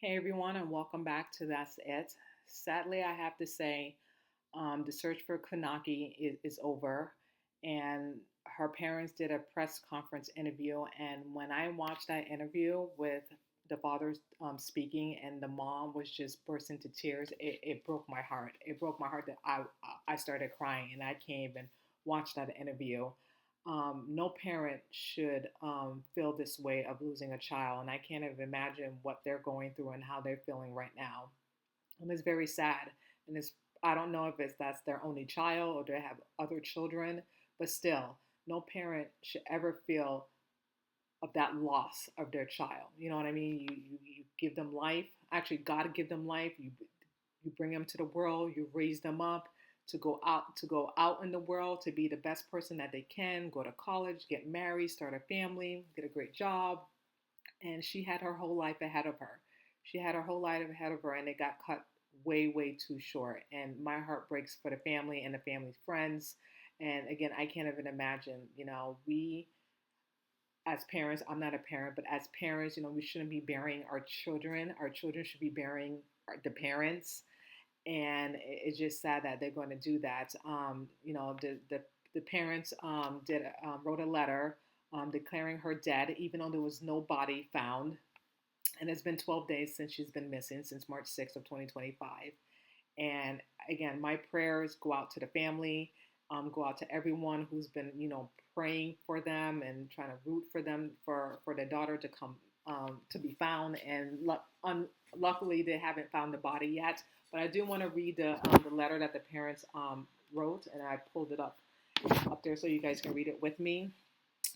Hey everyone, and welcome back to That's It. Sadly, I have to say, the search for Konaki is over, and her parents did a press conference interview. And when I watched that interview with the father speaking, and the mom was just burst into tears, it broke my heart. It broke my heart that I started crying, and I can't even watch that interview. No parent should feel this way of losing a child, and I can't even imagine what they're going through and how they're feeling right now. And it's very sad. And it's I don't know if it's that's their only child or they have other children, but still, no parent should ever feel of that loss of their child. You know what I mean? You give them life. Actually, God give them life. You bring them to the world. You raise them up to go out in the world to be the best person that they can. Go to college, get married, start a family, get a great job. And she had her whole life ahead of her. She had her whole life ahead of her, and it got cut way too short. And my heart breaks for the family and the family's friends. And again, I can't even imagine. We as parents, I'm not a parent, but as parents, we shouldn't be burying our children. Our children should be burying the parents, and it's just sad that they're going to do that. The parents did wrote a letter declaring her dead, even though there was no body found, and it's been 12 days since she's been missing, since March 6th of 2025. And again, my prayers go out to the family, go out to everyone who's been, praying for them and trying to root for them for their daughter to come to be found. And luckily, they haven't found the body yet. But I do want to read the letter that the parents wrote, and I pulled it up there so you guys can read it with me.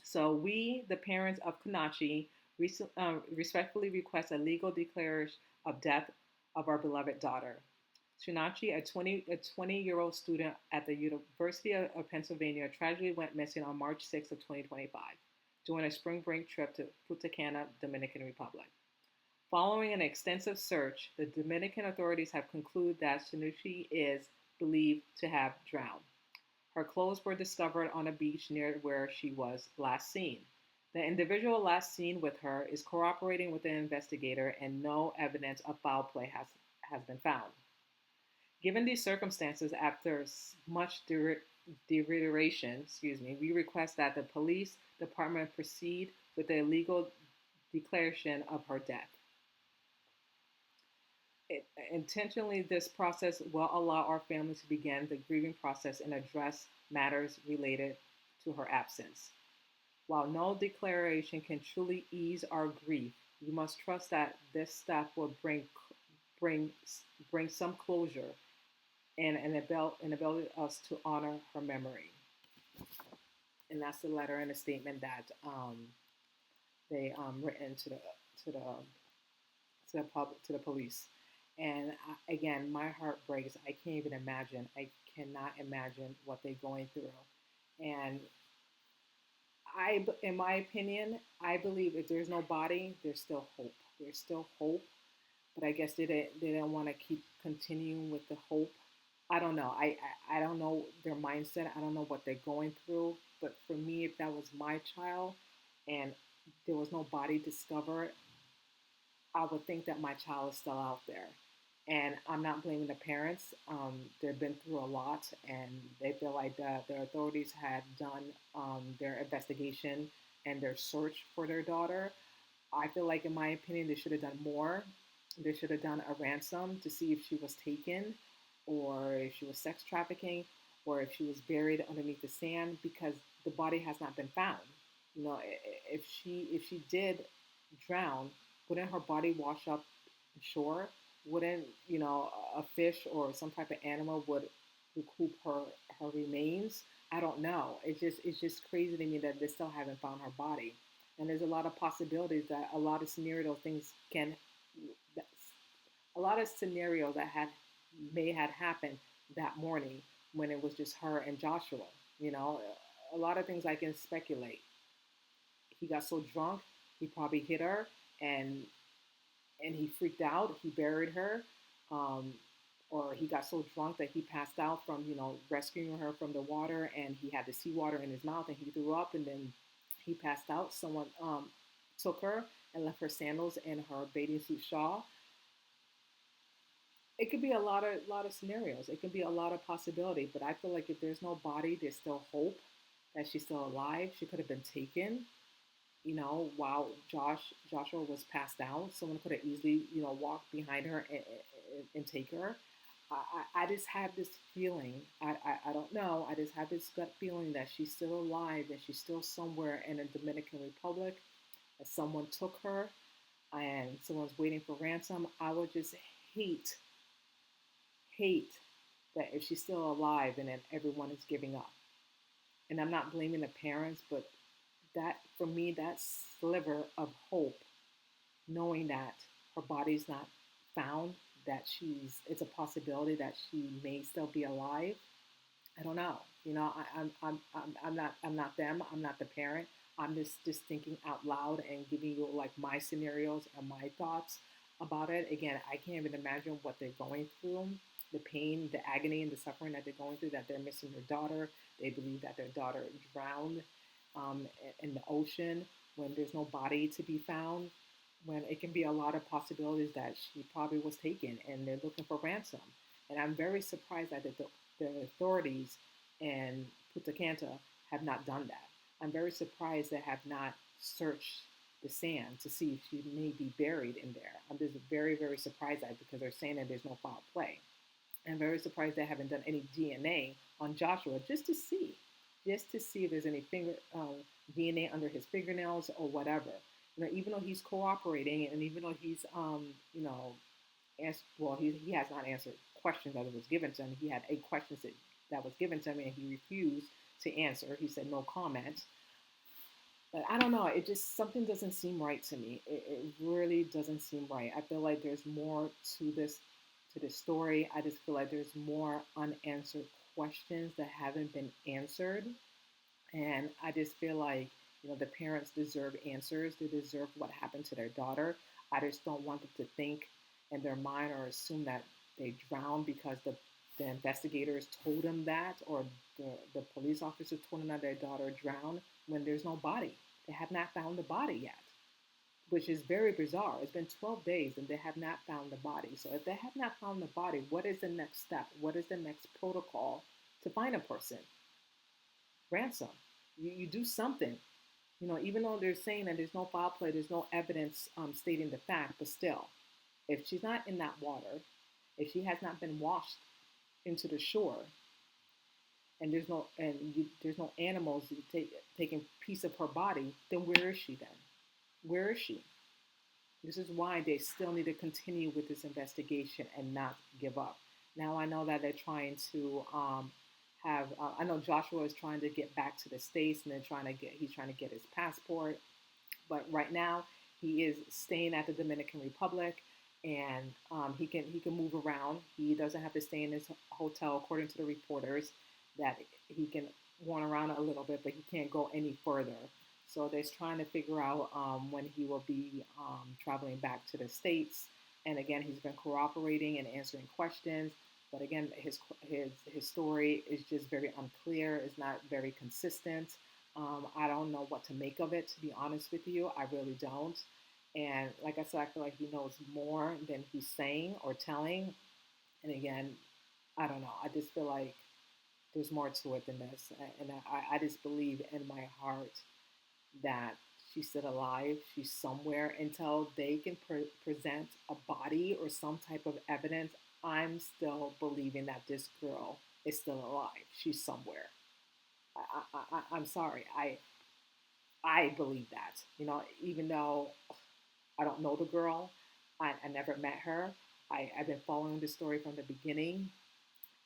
So we, the parents of Kanachi, respectfully request a legal declaration of death of our beloved daughter. Sunachi, a 20-year-old student at the University of Pennsylvania, tragically went missing on March 6th of 2025 during a spring break trip to Punta Cana, Dominican Republic. Following an extensive search, the Dominican authorities have concluded that Sunucci is believed to have drowned. Her clothes were discovered on a beach near where she was last seen. The individual last seen with her is cooperating with the investigator, and no evidence of foul play has been found. Given these circumstances, after much deliberation, we request that the police department proceed with the legal declaration of her death. Intentionally, this process will allow our family to begin the grieving process and address matters related to her absence. While no declaration can truly ease our grief, we must trust that this step will bring some closure and enable us to honor her memory. And that's the letter and the statement that they written to the to the police. And again, my heart breaks. I can't even imagine. I cannot imagine what they're going through. And in my opinion, I believe if there's no body, there's still hope. There's still hope. But I guess they didn't want to keep continuing with the hope. I don't know. I don't know their mindset. I don't know what they're going through. But for me, if that was my child and there was no body discovered, I would think that my child is still out there. And I'm not blaming the parents. They've been through a lot, and they feel like the authorities had done their investigation and their search for their daughter. I feel like, in my opinion, they should have done more. They should have done a ransom to see if she was taken, or if she was sex trafficking, or if she was buried underneath the sand, because the body has not been found. If she did drown, wouldn't her body wash up shore? Wouldn't a fish or some type of animal would recoup her remains? I don't know. It's just crazy to me that they still haven't found her body. And there's a lot of possibilities that a lot of scenario things can, a lot of scenarios that may had happened that morning when it was just her and Joshua. A lot of things I can speculate. He got so drunk, he probably hit her, and he freaked out. He buried her, or he got so drunk that he passed out from rescuing her from the water, and he had the seawater in his mouth, and he threw up, and then he passed out. Someone took her and left her sandals and her bathing suit shawl. it could be a lot of scenarios. It could be a lot of possibility. But I feel like if there's no body, there's still hope that she's still alive. She could have been taken, while Joshua was passed out. Someone could have easily, walked behind her and take her. I just have this feeling. I don't know. I just have this gut feeling that she's still alive, that she's still somewhere in the Dominican Republic, that someone took her and someone's waiting for ransom. I would just hate, hate that if she's still alive and then everyone is giving up. And I'm not blaming the parents, but that, for me, that sliver of hope, knowing that her body's not found, that it's a possibility that she may still be alive. I don't know. I'm not them. I'm not the parent. I'm just thinking out loud and giving you like my scenarios and my thoughts about it. Again, I can't even imagine what they're going through, the pain, the agony, and the suffering that they're going through. That they're missing their daughter. They believe that their daughter drowned in the ocean when there's no body to be found. When it can be a lot of possibilities that she probably was taken and they're looking for ransom. And I'm very surprised that the authorities in Punta Cana have not done that. I'm very surprised they have not searched the sand to see if she may be buried in there. I'm just very, very surprised at it because they're saying that there's no foul play. I'm very surprised they haven't done any DNA on Joshua just to see if there's any DNA under his fingernails or whatever. Even though he's cooperating and even though he's, he has not answered questions that was given to him. He had 8 questions that was given to him and he refused to answer. He said no comment. But I don't know. It just, something doesn't seem right to me. It really doesn't seem right. I feel like there's more to this story. I just feel like there's more unanswered questions that haven't been answered. And I just feel like, the parents deserve answers. They deserve what happened to their daughter. I just don't want them to think in their mind or assume that they drowned because the investigators told them that, or the police officers told them that their daughter drowned when there's no body. They have not found the body yet, which is very bizarre. It's been 12 days and they have not found the body. So if they have not found the body, what is the next step? What is the next protocol to find a person? Ransom. You do something. Even though they're saying that there's no foul play, there's no evidence stating the fact, but still, if she's not in that water, if she has not been washed into the shore, and there's no animals taking piece of her body, then where is she then? Where is she? This is why they still need to continue with this investigation and not give up. Now I know that they're trying to I know Joshua is trying to get back to the States and he's trying to get his passport. But right now he is staying at the Dominican Republic and he can move around. He doesn't have to stay in his hotel, according to the reporters, that he can wander around a little bit, but he can't go any further. So they're trying to figure out when he will be traveling back to the States. And again, he's been cooperating and answering questions. But again, his story is just very unclear. It's not very consistent. I don't know what to make of it, to be honest with you. I really don't. And like I said, I feel like he knows more than he's saying or telling. And again, I don't know. I just feel like there's more to it than this. And I just believe in my heart that she's still alive. She's somewhere until they can present a body or some type of evidence. I'm still believing that this girl is still alive. She's somewhere. I'm sorry. I believe that. Even though I don't know the girl, I never met her. I've been following the story from the beginning,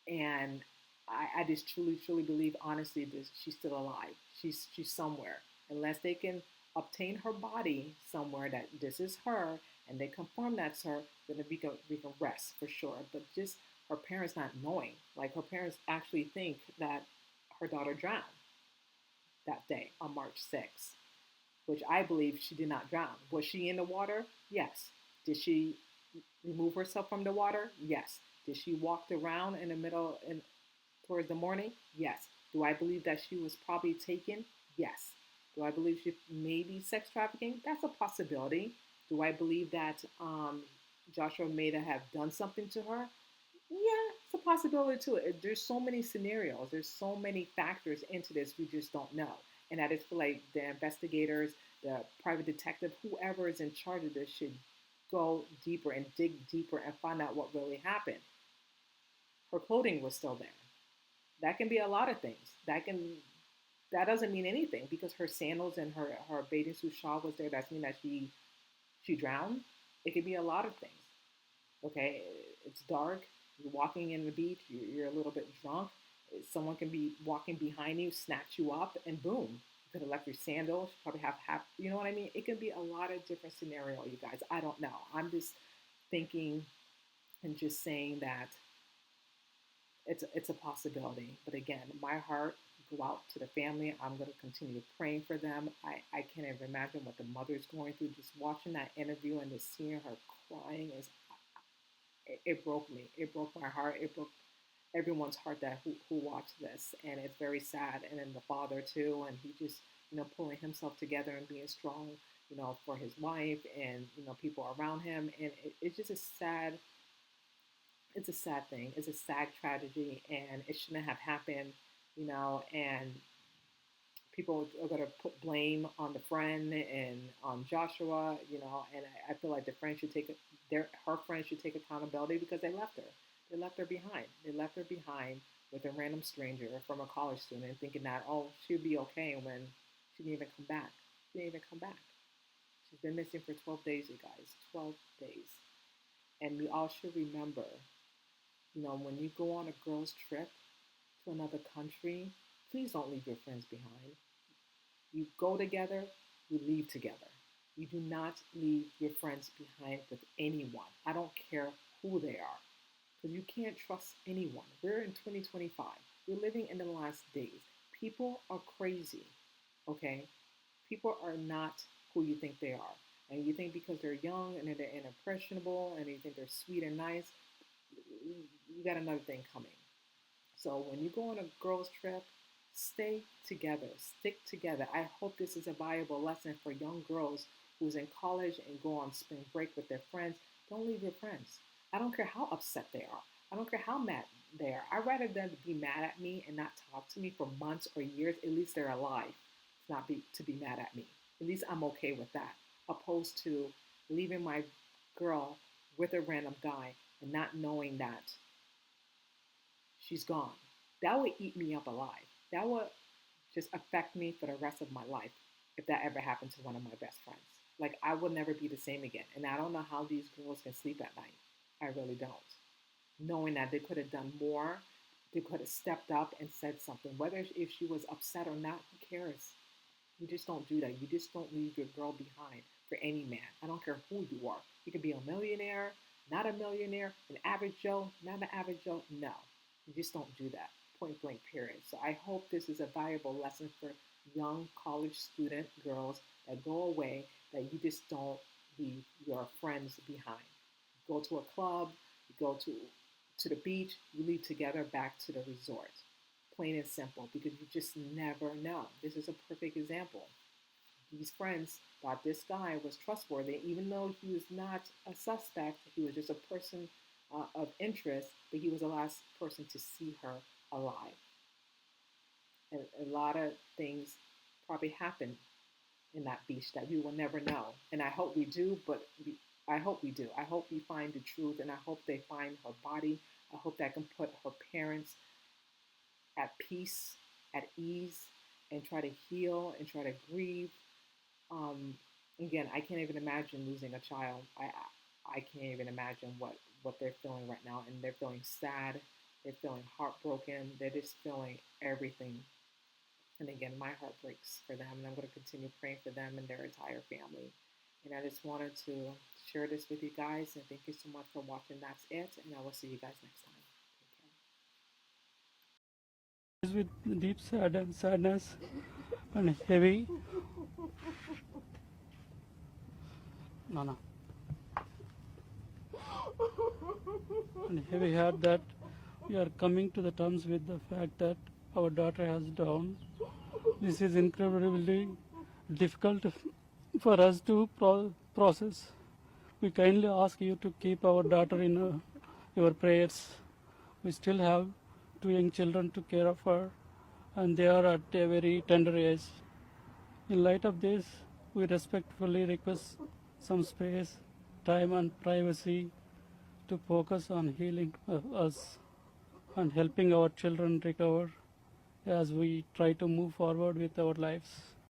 and I just truly, truly believe, honestly, she's still alive. She's somewhere. Unless they can obtain her body somewhere that this is her, and they confirm that's her, then we can rest for sure. But just her parents not knowing, like her parents actually think that her daughter drowned that day on March 6th, which I believe she did not drown. Was she in the water? Yes. Did she remove herself from the water? Yes. Did she walk around in the middle and towards the morning? Yes. Do I believe that she was probably taken? Yes. Do I believe she may be sex trafficking? That's a possibility. Do I believe that Joshua may have done something to her? Yeah, it's a possibility too. There's so many scenarios. There's so many factors into this we just don't know. And I just feel like the investigators, the private detective, whoever is in charge of this should go deeper and dig deeper and find out what really happened. Her clothing was still there. That can be a lot of things. That doesn't mean anything because her sandals and her bathing suit shawl was there. That mean that she drowned. It could be a lot of things. Okay, it's dark. You're walking in the beach. You're a little bit drunk. Someone can be walking behind you, snatch you up, and boom. You could have left your sandals. Probably have half. You know what I mean? It can be a lot of different scenario. You guys, I don't know. I'm just thinking and just saying that it's a possibility. But again, my heart go out to the family. I'm going to continue praying for them. I can't even imagine what the mother's going through. Just watching that interview and just seeing her crying is it broke me. It broke my heart. It broke everyone's heart that who watched this, and it's very sad. And then the father too, and he just pulling himself together and being strong, for his wife and people around him, and it's just a sad. It's a sad thing. It's a sad tragedy, and it shouldn't have happened, and people are going to put blame on the friend and on Joshua, and I feel like the friend should her friend should take accountability because they left her. They left her behind. They left her behind with a random stranger from a college student thinking that, oh, she'll be okay when she didn't even come back. She didn't even come back. She's been missing for 12 days, you guys. 12 days. And we all should remember, when you go on a girls' trip to another country, please don't leave your friends behind. You go together, you leave together. You do not leave your friends behind with anyone. I don't care who they are, because you can't trust anyone. We're in 2025. We're living in the last days. People are crazy, okay? People are not who you think they are. And you think because they're young and they're impressionable and you think they're sweet and nice, you got another thing coming. So when you go on a girls' trip, stay together, stick together. I hope this is a valuable lesson for young girls who's in college and go on spring break with their friends. Don't leave your friends. I don't care how upset they are. I don't care how mad they are. I'd rather them be mad at me and not talk to me for months or years. At least they're alive. It's not to be mad at me. At least I'm okay with that. Opposed to leaving my girl with a random guy and not knowing that she's gone. That would eat me up alive. That would just affect me for the rest of my life if that ever happened to one of my best friends. Like, I would never be the same again. And I don't know how these girls can sleep at night. I really don't. Knowing that they could have done more, they could have stepped up and said something. Whether if she was upset or not, who cares? You just don't do that. You just don't leave your girl behind for any man. I don't care who you are. You could be a millionaire, not a millionaire, an average Joe, not an average Joe. No, you just don't do that. Point blank, period. So I hope this is a valuable lesson for young college student girls that go away, that you just don't leave your friends behind. Go to a club, you go to the beach, you leave together back to the resort. Plain and simple, because you just never know. This is a perfect example. These friends thought this guy was trustworthy, even though he was not a suspect. He was just a person of interest, but he was the last person to see her alive. And a lot of things probably happened in that beach that we will never know. And I hope we do, I hope we do. I hope we find the truth, and I hope they find her body. I hope that can put her parents at peace, at ease, and try to heal and try to grieve. Um, Again, I can't even imagine losing a child. I can't even imagine what they're feeling right now, and they're feeling sad. They're feeling heartbroken. They're just feeling everything. And again, my heart breaks for them, and I'm going to continue praying for them and their entire family. And I just wanted to share this with you guys, and thank you so much for watching. That's it, and I will see you guys next time. With deep sadness and heavy, no, no, and heavy heart that we are coming to the terms with the fact that our daughter has drowned. This is incredibly difficult for us to process. We kindly ask you to keep our daughter in your prayers. We still have two young children to care for, and they are at a very tender age. In light of this, we respectfully request some space, time, and privacy to focus on healing us and helping our children recover as we try to move forward with our lives.